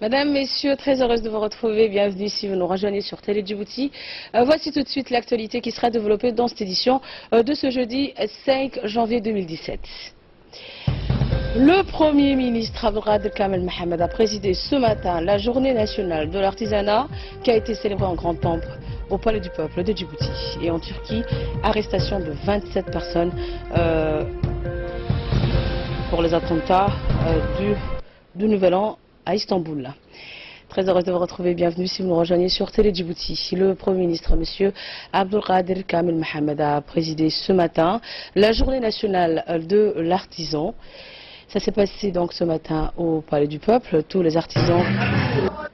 Madame, Messieurs, très heureuse de vous retrouver. Bienvenue si vous nous rejoignez sur Télé Djibouti. Voici tout de suite l'actualité qui sera développée dans cette édition de ce jeudi 5 janvier 2017. Le Premier ministre Abdelkader Kamel Mohamed a présidé ce matin la journée nationale de l'artisanat qui a été célébrée en grande pompe au Palais du Peuple de Djibouti. Et en Turquie, arrestation de 27 personnes pour les attentats du Nouvel An à Istanbul. Très heureuse de vous retrouver. Bienvenue si vous nous rejoignez sur Télé Djibouti. Le Premier ministre, M. Abdelkader Kamel Mohamed, a présidé ce matin la journée nationale de l'artisan. Ça s'est passé donc ce matin au Palais du Peuple. Tous les artisans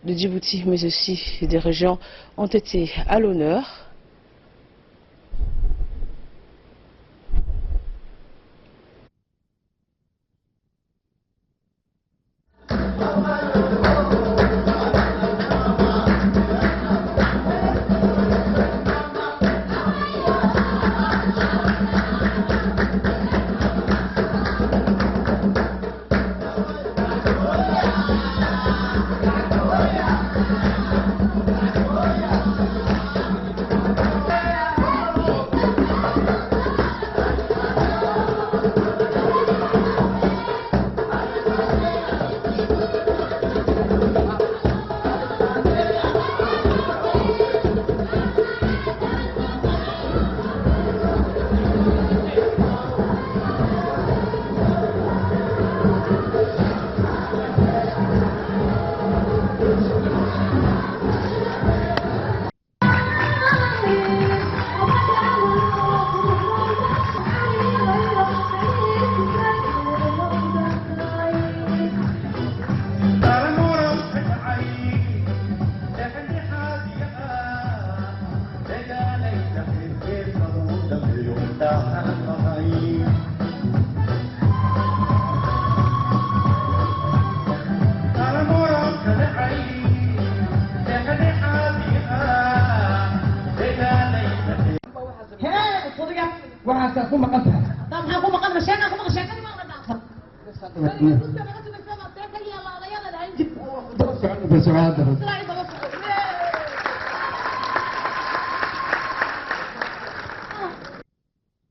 de Djibouti, mais aussi des régions, ont été à l'honneur.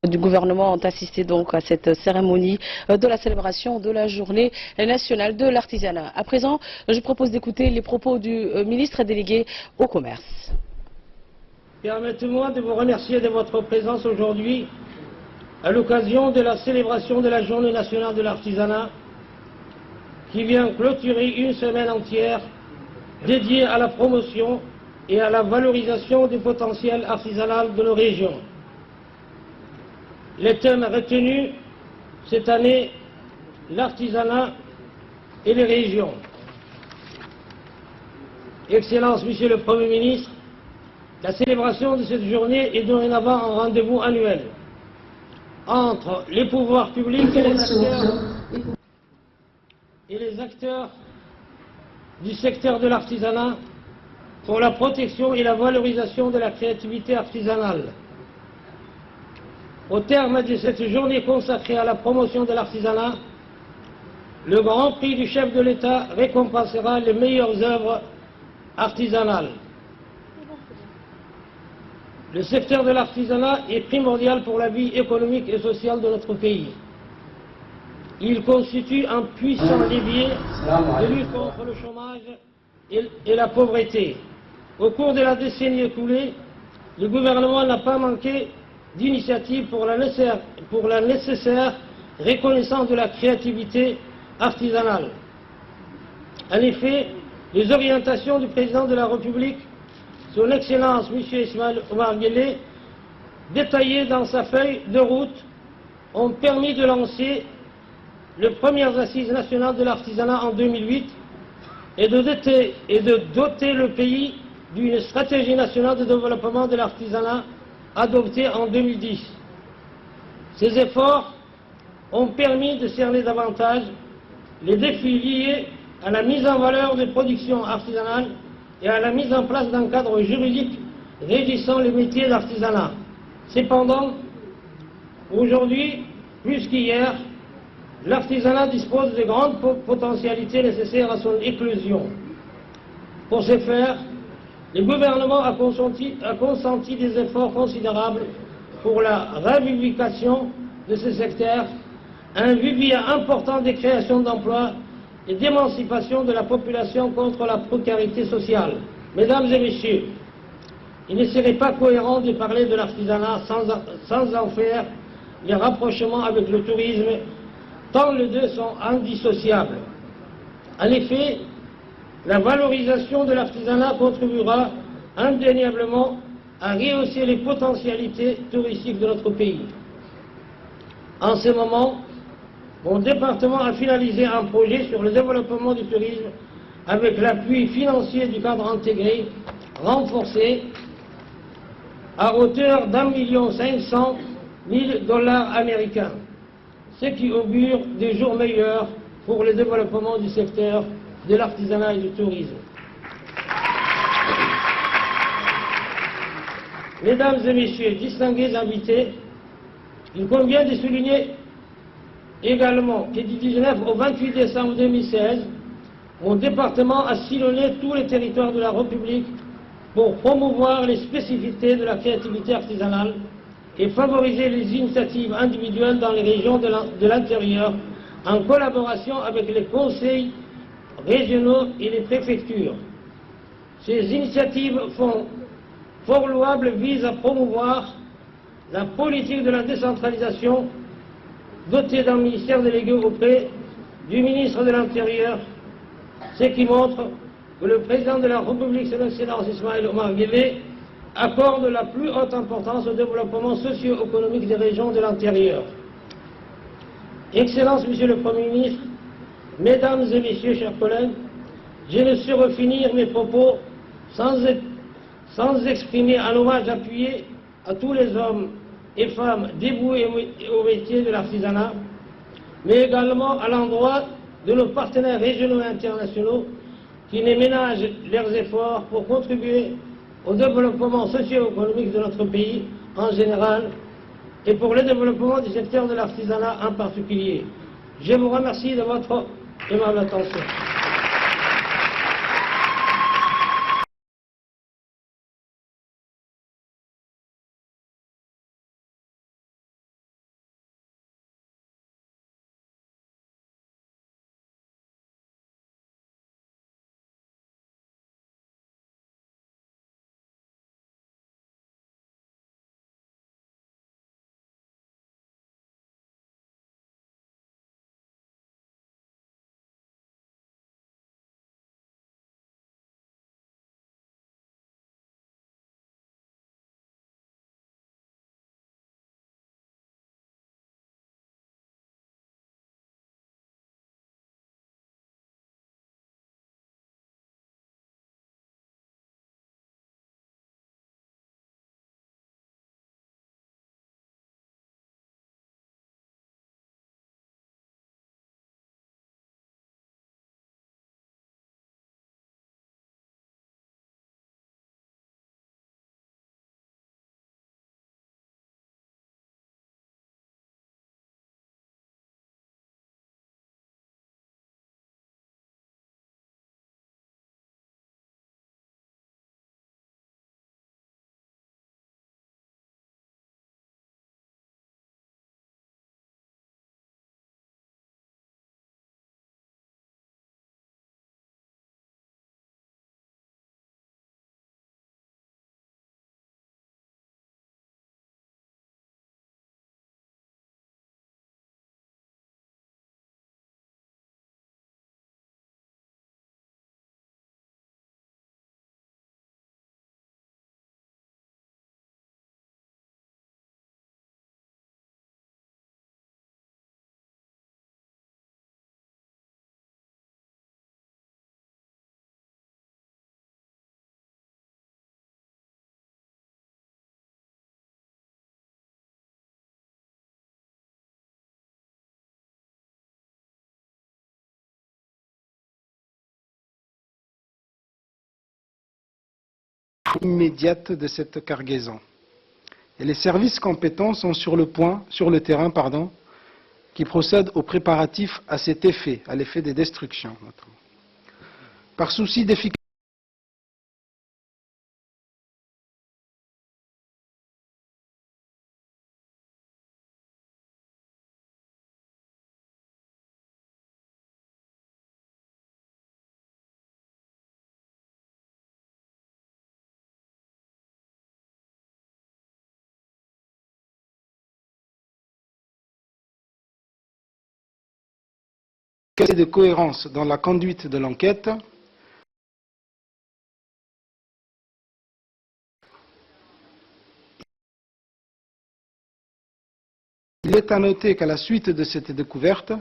Du gouvernement ont assisté donc à cette cérémonie de la célébration de la journée nationale de l'artisanat. À présent, je propose d'écouter les propos du ministre délégué au commerce. Permettez-moi de vous remercier de votre présence aujourd'hui à l'occasion de la célébration de la journée nationale de l'artisanat qui vient clôturer une semaine entière dédiée à la promotion et à la valorisation du potentiel artisanal de nos régions. Les thèmes retenus cette année, l'artisanat et les régions. Excellence, Monsieur le Premier ministre, la célébration de cette journée est dorénavant un rendez-vous annuel entre les pouvoirs publics et les acteurs du secteur de l'artisanat pour la protection et la valorisation de la créativité artisanale. Au terme de cette journée consacrée à la promotion de l'artisanat, le Grand Prix du chef de l'État récompensera les meilleures œuvres artisanales. Le secteur de l'artisanat est primordial pour la vie économique et sociale de notre pays. Il constitue un puissant levier de lutte contre le chômage et la pauvreté. Au cours de la décennie écoulée, le gouvernement n'a pas manqué d'initiatives pour la nécessaire reconnaissance de la créativité artisanale. En effet, les orientations du président de la République, son Excellence M. Ismaël Omar Guelleh, détaillées dans sa feuille de route, ont permis de lancer les premières assises nationales de l'artisanat en 2008 et de doter le pays d'une stratégie nationale de développement de l'artisanat adoptée en 2010. Ces efforts ont permis de cerner davantage les défis liés à la mise en valeur des productions artisanales et à la mise en place d'un cadre juridique régissant les métiers d'artisanat. Cependant, aujourd'hui, plus qu'hier, l'artisanat dispose de grandes potentialités nécessaires à son éclosion. Pour ce faire, le gouvernement a consenti des efforts considérables pour la revivification de ce secteur, un vivier important de création d'emplois et d'émancipation de la population contre la précarité sociale. Mesdames et messieurs, il ne serait pas cohérent de parler de l'artisanat sans en faire les rapprochements avec le tourisme, tant les deux sont indissociables. En effet, la valorisation de l'artisanat contribuera indéniablement à rehausser les potentialités touristiques de notre pays. En ce moment, mon département a finalisé un projet sur le développement du tourisme avec l'appui financier du cadre intégré renforcé à hauteur d'1,5 million américains, ce qui augure des jours meilleurs pour le développement du secteur de l'artisanat et du tourisme. Mesdames et messieurs, distingués invités, il convient de souligner également que du 19 au 28 décembre 2016, mon département a sillonné tous les territoires de la République pour promouvoir les spécificités de la créativité artisanale et favoriser les initiatives individuelles dans les régions de l'intérieur en collaboration avec les conseils régionaux et les préfectures. Ces initiatives fort louables visent à promouvoir la politique de la décentralisation dotée d'un ministère délégué auprès du ministre de l'Intérieur, ce qui montre que le président de la République, son Excellence Ismaël Omar Guelleh, accorde la plus haute importance au développement socio-économique des régions de l'intérieur. Excellence, Monsieur le Premier ministre, Mesdames et Messieurs, chers collègues, je ne saurais finir mes propos sans exprimer un hommage appuyé à tous les hommes et femmes dévoués au métier de l'artisanat, mais également à l'endroit de nos partenaires régionaux et internationaux qui ne ménagent leurs efforts pour contribuer au développement socio-économique de notre pays en général et pour le développement du secteur de l'artisanat en particulier. Je vous remercie de votre aimable attention. Immédiate de cette cargaison. Et les services compétents sont sur le terrain, qui procèdent aux préparatifs à cet effet, à l'effet des destructions. Par souci d'efficacité, quelle est de cohérence dans la conduite de l'enquête. Il est à noter qu'à la suite de cette découverte,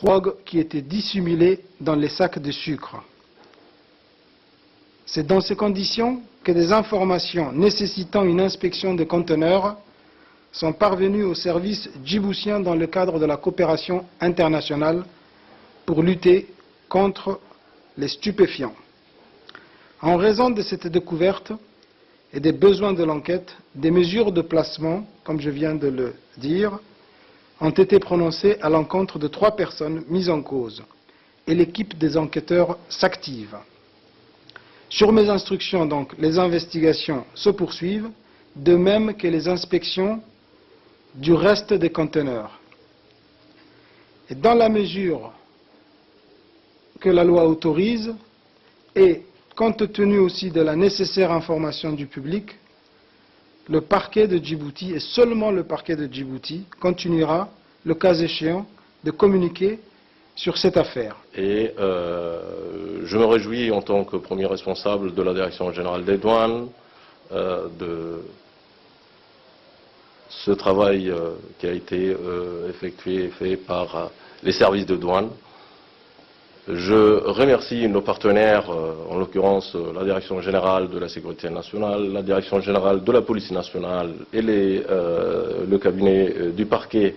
drogue qui était dissimulée dans les sacs de sucre. C'est dans ces conditions que des informations nécessitant une inspection de conteneurs sont parvenues aux services djiboutiens dans le cadre de la coopération internationale pour lutter contre les stupéfiants. En raison de cette découverte et des besoins de l'enquête, des mesures de placement, comme je viens de le dire, ont été prononcées à l'encontre de 3 personnes mises en cause et l'équipe des enquêteurs s'active. Sur mes instructions, donc, les investigations se poursuivent, de même que les inspections du reste des conteneurs. Et dans la mesure que la loi autorise, et compte tenu aussi de la nécessaire information du public, le parquet de Djibouti, et seulement le parquet de Djibouti, continuera, le cas échéant, de communiquer sur cette affaire. Et je me réjouis en tant que premier responsable de la Direction générale des douanes de ce travail qui a été effectué et fait par les services de douane. Je remercie nos partenaires, en l'occurrence la Direction générale de la sécurité nationale, la Direction générale de la police nationale et le cabinet du parquet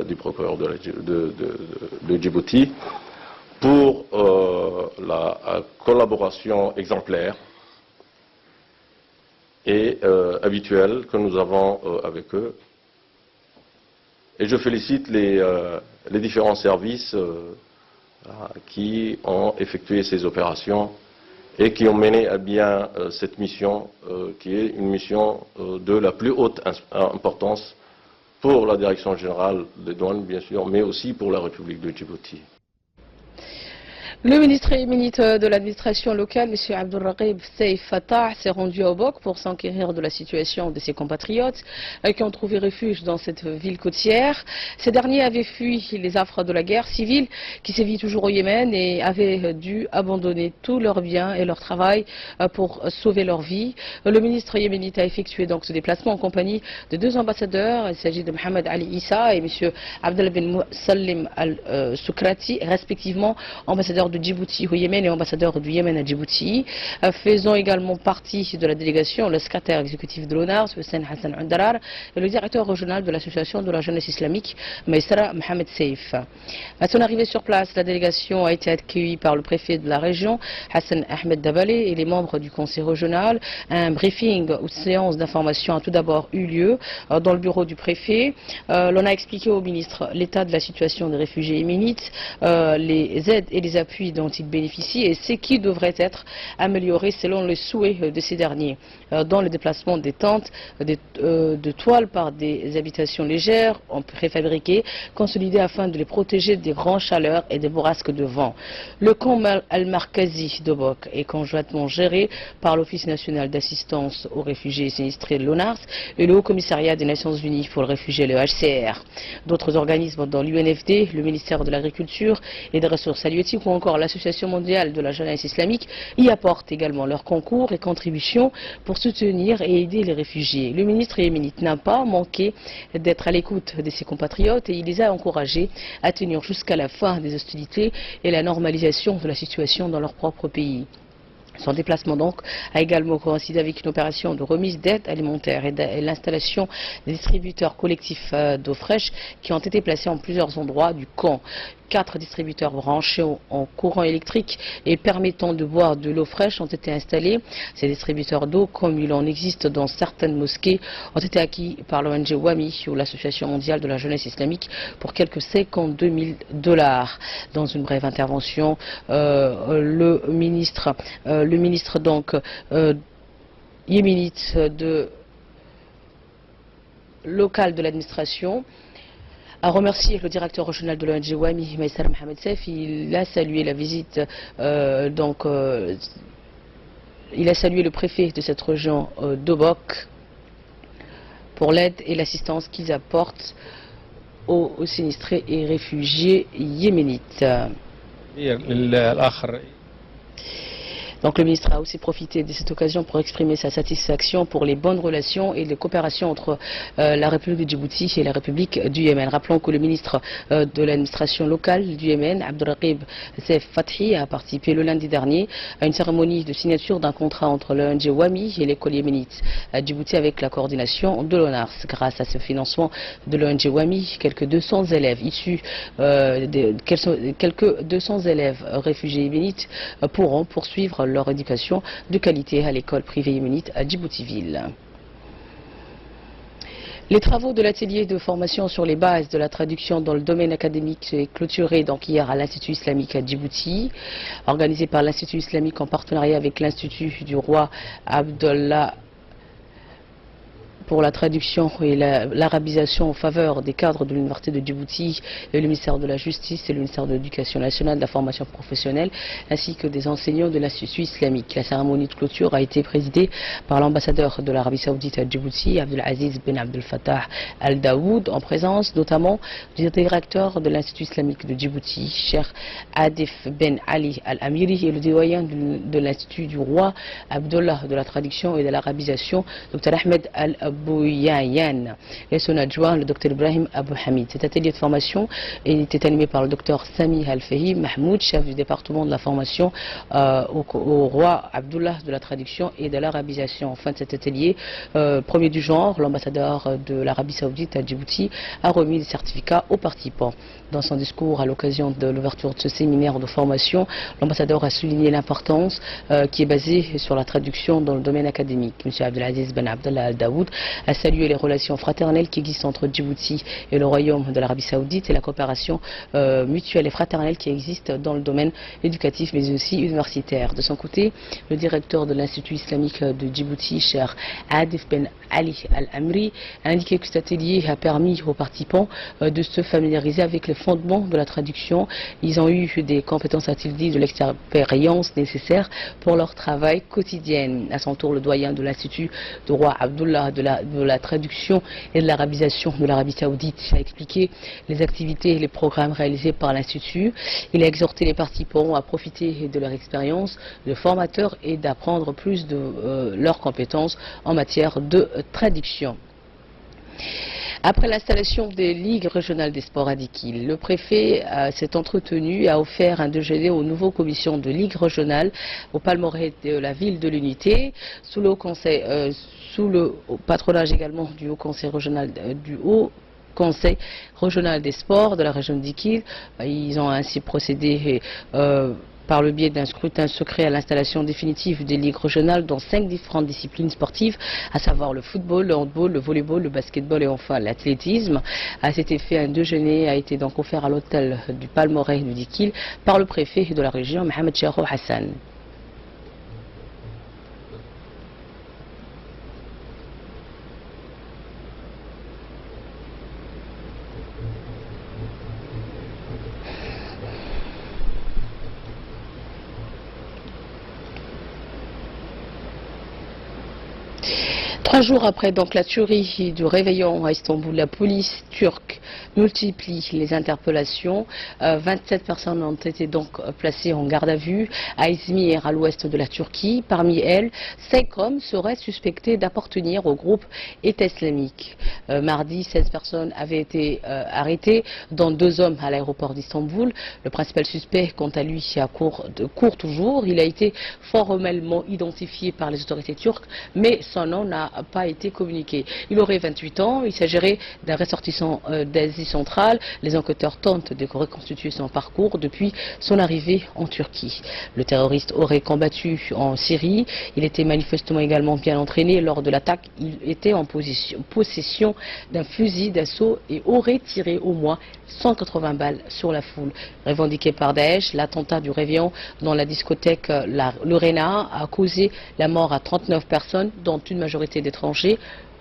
du procureur de Djibouti pour la collaboration exemplaire et habituelle que nous avons avec eux. Et je félicite les différents services qui ont effectué ces opérations et qui ont mené à bien cette mission qui est une mission de la plus haute importance pour la Direction générale des douanes, bien sûr, mais aussi pour la République de Djibouti. Le ministre émérite de l'administration locale, M. Abdelraqib Seif Fattah, s'est rendu au Bok pour s'enquérir de la situation de ses compatriotes qui ont trouvé refuge dans cette ville côtière. Ces derniers avaient fui les affres de la guerre civile qui sévit toujours au Yémen et avaient dû abandonner tous leurs biens et leur travail pour sauver leur vie. Le ministre yéménite a effectué donc ce déplacement en compagnie de 2 ambassadeurs. Il s'agit de Mohamed Ali Issa et M. Abdel Ben Salim Al-Soukrati, respectivement ambassadeurs de Djibouti au Yémen et ambassadeur du Yémen à Djibouti. Faisant également partie de la délégation le secrétaire exécutif de l'ONAR, Hussein Hassan Undarar, et le directeur régional de l'association de la jeunesse islamique, Maïsara Mohamed Seif. À son arrivée sur place, la délégation a été accueillie par le préfet de la région, Hassan Ahmed Dabalé, et les membres du conseil régional. Un briefing ou séance d'information a tout d'abord eu lieu dans le bureau du préfet. L'on a expliqué au ministre l'état de la situation des réfugiés yéménites, les aides et les appuis dont ils bénéficient et ce qui devrait être amélioré selon les souhaits de ces derniers. dans le déplacement des tentes de toile par des habitations légères en préfabriqué, consolidées afin de les protéger des grandes chaleurs et des bourrasques de vent. Le camp Al-Markazi de Bok est conjointement géré par l'Office national d'assistance aux réfugiés sinistrés de l'ONARS et le Haut Commissariat des Nations Unies pour les réfugiés, le HCR. D'autres organismes dans l'UNFD, le ministère de l'Agriculture et des Ressources halieutiques ou encore l'Association mondiale de la jeunesse islamique y apportent également leur concours et contributions pour soutenir et aider les réfugiés. Le ministre yéménite n'a pas manqué d'être à l'écoute de ses compatriotes et il les a encouragés à tenir jusqu'à la fin des hostilités et la normalisation de la situation dans leur propre pays. Son déplacement donc a également coïncidé avec une opération de remise d'aide alimentaire et l'installation des distributeurs collectifs d'eau fraîche qui ont été placés en plusieurs endroits du camp. 4 distributeurs branchés en courant électrique et permettant de boire de l'eau fraîche ont été installés. Ces distributeurs d'eau, comme il en existe dans certaines mosquées, ont été acquis par l'ONG WAMI ou l'Association mondiale de la jeunesse islamique pour quelques 52 000 $. Dans une brève intervention, le ministre donc yéménite local de l'administration a remercié le directeur régional de l'ONG WAMI, Maïsar Mohamed Sef. Il a salué la visite, il a salué le préfet de cette région d'Obok pour l'aide et l'assistance qu'ils apportent aux sinistrés et réfugiés yéménites. Donc le ministre a aussi profité de cette occasion pour exprimer sa satisfaction pour les bonnes relations et les coopérations entre la République de Djibouti et la République du Yémen. Rappelons que le ministre de l'administration locale du Yémen, Abdelraqib Sef Fathi, a participé le lundi dernier à une cérémonie de signature d'un contrat entre l'ONG WAMI et l'école yéménite à Djibouti avec la coordination de l'ONARS. Grâce à ce financement de l'ONG WAMI, quelques 200 élèves issus quelques 200 élèves réfugiés yéménites pourront poursuivre leur éducation de qualité à l'école privée yéménite à Djibouti-Ville. Les travaux de l'atelier de formation sur les bases de la traduction dans le domaine académique sont clôturés donc hier à l'Institut islamique à Djibouti, organisé par l'Institut islamique en partenariat avec l'Institut du roi Abdallah pour la traduction et l'arabisation en faveur des cadres de l'Université de Djibouti et le ministère de la Justice et le ministère de l'Éducation nationale, de la formation professionnelle, ainsi que des enseignants de l'Institut islamique. La cérémonie de clôture a été présidée par l'ambassadeur de l'Arabie Saoudite à Djibouti, Abdelaziz Ben Abdel Fattah Al Daoud, en présence notamment du directeur de l'Institut islamique de Djibouti, Cheikh Adif Ben Ali Al Amiri, et le doyen de l'Institut du roi Abdullah de la traduction et de l'arabisation, Dr Ahmed Al Bouyayan, et son adjoint, le Dr Ibrahim Abou Hamid. Cet atelier de formation était animé par le Dr Sami Al-Fahim Mahmoud, chef du département de la formation au roi Abdullah de la traduction et de l'arabisation. En fin de cet atelier, premier du genre, l'ambassadeur de l'Arabie Saoudite à Djibouti a remis des certificats aux participants. Dans son discours à l'occasion de l'ouverture de ce séminaire de formation, l'ambassadeur a souligné l'importance qui est basée sur la traduction dans le domaine académique. M. Abdelaziz Ben Abdallah Al Daoud a salué les relations fraternelles qui existent entre Djibouti et le Royaume de l'Arabie Saoudite et la coopération mutuelle et fraternelle qui existe dans le domaine éducatif mais aussi universitaire. De son côté, le directeur de l'Institut islamique de Djibouti, Cheikh Adif Ben Ali Al Amri, a indiqué que cet atelier a permis aux participants de se familiariser avec les fondements de la traduction. Ils ont eu des compétences, a-t-il dit, de l'expérience nécessaire pour leur travail quotidien. À son tour, le doyen de l'Institut du roi Abdullah de la traduction et de l'arabisation de l'Arabie Saoudite a expliqué les activités et les programmes réalisés par l'Institut. Il a exhorté les participants à profiter de leur expérience de formateurs et d'apprendre plus de leurs compétences en matière de traduction. Après l'installation des ligues régionales des sports à Dikil, le préfet s'est entretenu et a offert un déjeuner aux nouveaux commissions de ligues régionales au Palmeraie de la ville de l'Unité, sous le patronage également du Haut Conseil régional Conseil régional des sports de la région de Dikil. Ils ont ainsi procédé par le biais d'un scrutin secret à l'installation définitive des ligues régionales dans 5 différentes disciplines sportives, à savoir le football, le handball, le volleyball, le basketball et enfin l'athlétisme. À cet effet, un déjeuner a été donc offert à l'hôtel du Palmeraie de Dikil par le préfet de la région, Mohamed Cheikhou Hassan. 3 jours après donc la tuerie du réveillon à Istanbul, la police turque multiplie les interpellations. 27 personnes ont été donc placées en garde à vue à Izmir, à l'ouest de la Turquie. Parmi elles, 5 hommes seraient suspectés d'appartenir au groupe État islamique. Mardi, 16 personnes avaient été arrêtées, dont 2 hommes à l'aéroport d'Istanbul. Le principal suspect, quant à lui, court toujours. Il a été formellement identifié par les autorités turques, mais son nom n'a pas été communiqué. Il aurait 28 ans, il s'agirait d'un ressortissant d'Asie centrale. Les enquêteurs tentent de reconstituer son parcours depuis son arrivée en Turquie. Le terroriste aurait combattu en Syrie, il était manifestement également bien entraîné. Lors de l'attaque, il était en possession d'un fusil d'assaut et aurait tiré au moins 180 balles sur la foule. Revendiqué par Daesh, l'attentat du réveillon dans la discothèque Lorena a causé la mort à 39 personnes, dont une majorité d'étrangers.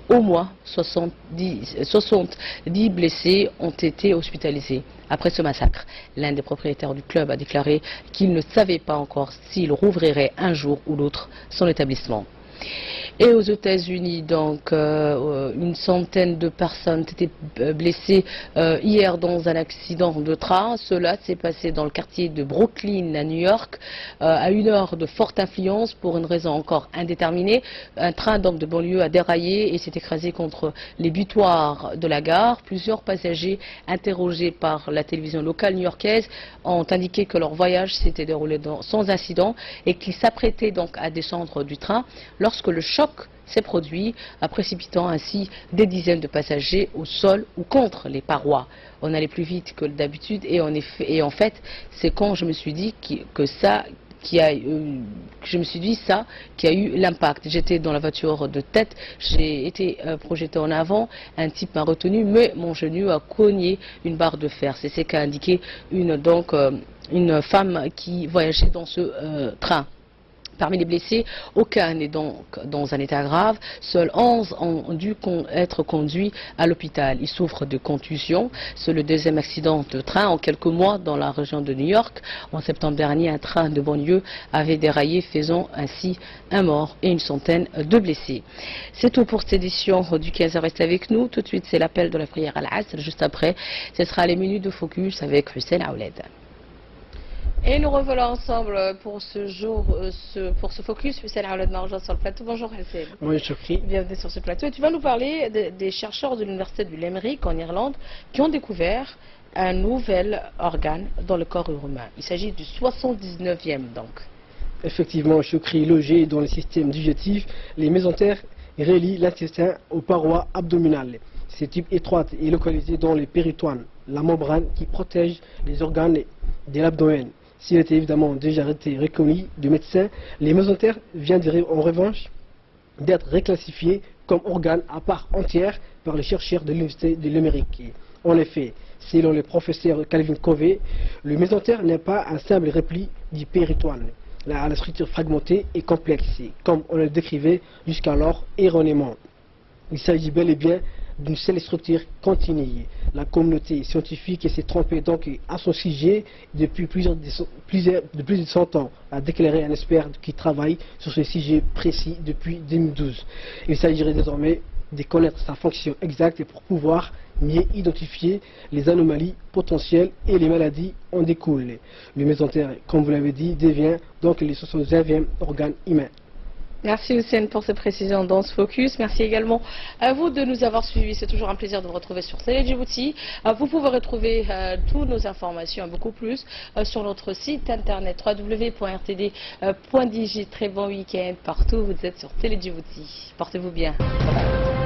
Au moins 70 blessés ont été hospitalisés. Après ce massacre, l'un des propriétaires du club a déclaré qu'il ne savait pas encore s'il rouvrirait un jour ou l'autre son établissement. Et aux États-Unis, donc, une centaine de personnes étaient blessées hier dans un accident de train. Cela s'est passé dans le quartier de Brooklyn, à New York, à une heure de forte influence pour une raison encore indéterminée. Un train donc de banlieue a déraillé et s'est écrasé contre les butoirs de la gare. Plusieurs passagers interrogés par la télévision locale new-yorkaise ont indiqué que leur voyage s'était déroulé sans incident et qu'ils s'apprêtaient donc à descendre du train lorsque le choc s'est produit, précipitant ainsi des dizaines de passagers au sol ou contre les parois. On allait plus vite que d'habitude et en fait, c'est quand je me suis dit ça qui a eu l'impact. J'étais dans la voiture de tête, j'ai été projeté en avant, un type m'a retenu, mais mon genou a cogné une barre de fer. C'est ce qu'a indiqué une femme qui voyageait dans ce train. Parmi les blessés, aucun n'est donc dans un état grave. Seuls 11 ont dû être conduits à l'hôpital. Ils souffrent de contusions. C'est le deuxième accident de train en quelques mois dans la région de New York. En septembre dernier, un train de banlieue avait déraillé, faisant ainsi un mort et une centaine de blessés. C'est tout pour cette édition du 15h. Restez avec nous. Tout de suite, c'est l'appel de la prière à l'Asr. Juste après, ce sera les minutes de focus avec Hussein Aouled. Et nous revoilà ensemble pour ce jour, pour ce focus. Hussein Aouled m'a rejoint sur le plateau. Bonjour Hussein. Oui, Choukri. Bienvenue sur ce plateau. Et tu vas nous parler des chercheurs de l'université de Limerick en Irlande qui ont découvert un nouvel organe dans le corps humain. Il s'agit du 79e donc. Effectivement, Choukri, logé dans le système digestif, les mésentères relient l'intestin aux parois abdominales. Ce type étroite est localisé dans les péritoines, la membrane qui protège les organes de l'abdomen. S'il était évidemment déjà été reconnu de médecins, les mésentères viendraient en revanche d'être reclassifiés comme organes à part entière par les chercheurs de l'université de Limerick. En effet, selon le professeur Calvin Covey, le mésentère n'est pas un simple repli du péritoine. La structure fragmentée et complexe, comme on le décrivait jusqu'alors erronément. Il s'agit bel et bien d'une seule structure continue. La communauté scientifique s'est trompée donc à son sujet depuis plus de 100 ans, a déclaré un expert qui travaille sur ce sujet précis depuis 2012. Il s'agirait désormais de connaître sa fonction exacte pour pouvoir mieux identifier les anomalies potentielles et les maladies en découlent. Le mésentère, comme vous l'avez dit, devient donc le 79e organe humain. Merci Hussein pour ces précisions dans ce focus. Merci également à vous de nous avoir suivis. C'est toujours un plaisir de vous retrouver sur Télé Djibouti. Vous pouvez retrouver toutes nos informations, beaucoup plus, sur notre site internet www.rtd.dj. Très bon week-end partout où vous êtes sur Télé Djibouti. Portez-vous bien. Bye bye.